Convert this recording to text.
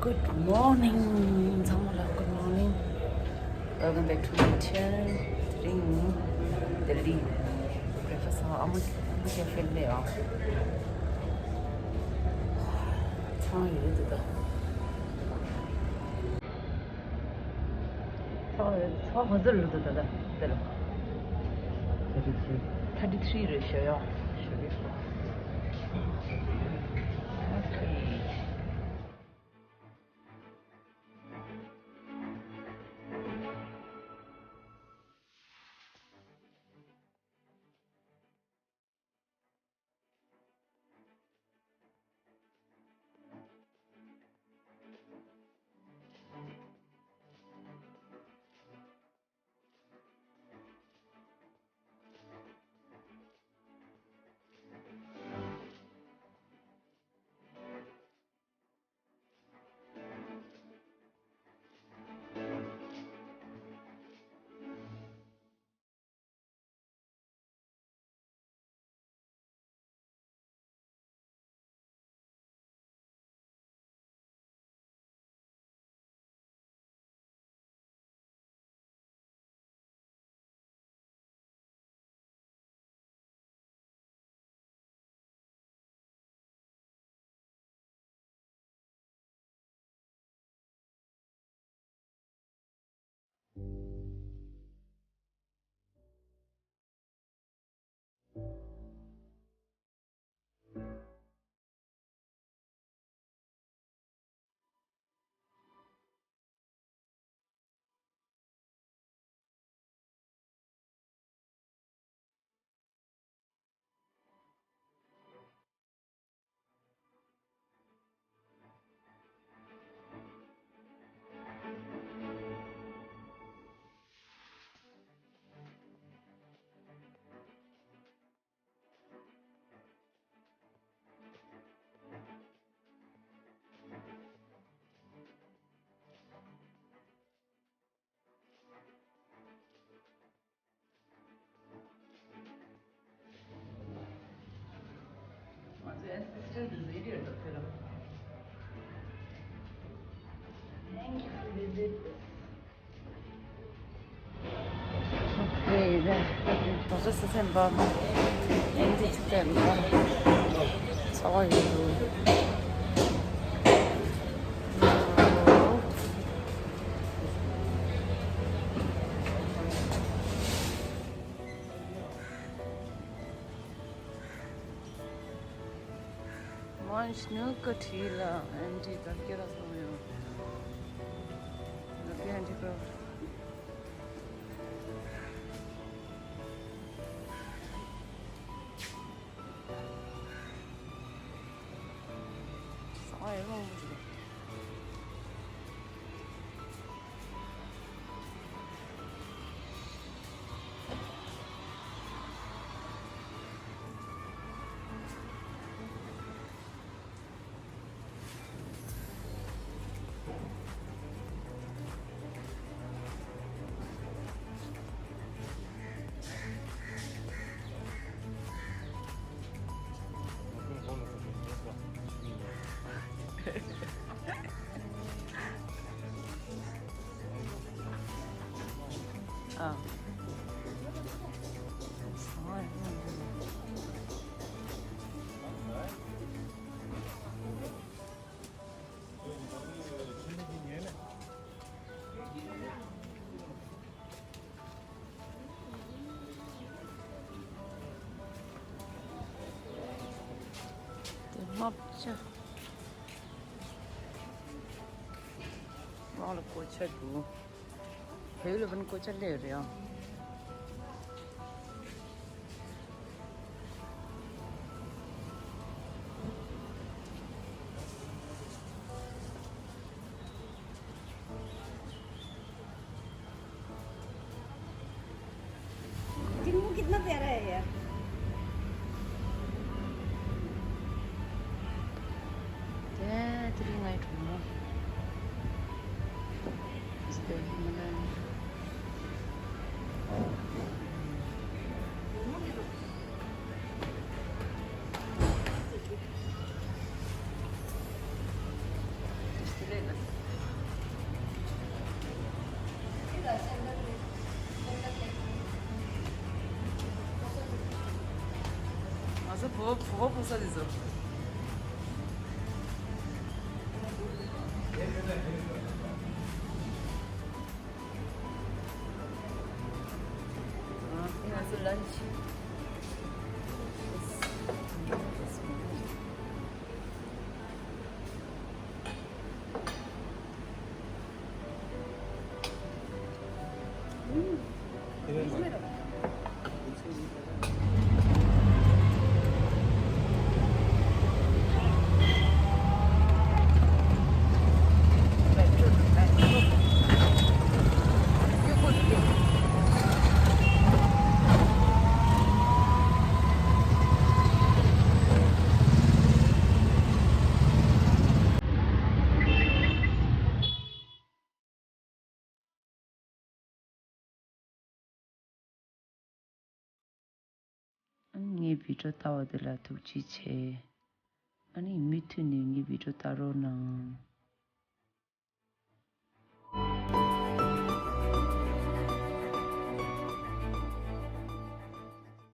Good morning, Samala. Good morning. Welcome back to my channel. Delhi. Breakfast. I'm cafe there. tired. 저 거슬러다. 33를 쉬어요. 오케이. Still the video, Dr. Thank you for visit. Okay, 저도 스탠바 엔디 축제입니다. 서울도 Manch nu katila anti takira soyo. Lagi anti ko. Ay mo. 아. Mapcha. All coach do. He'll even coach a layer. कितना प्यारा है यार Three night room. Is there 붕어붕 소리죠. 이거 런치. Ngi video tawa de la tu chi che ani mitu ni ngi video taro na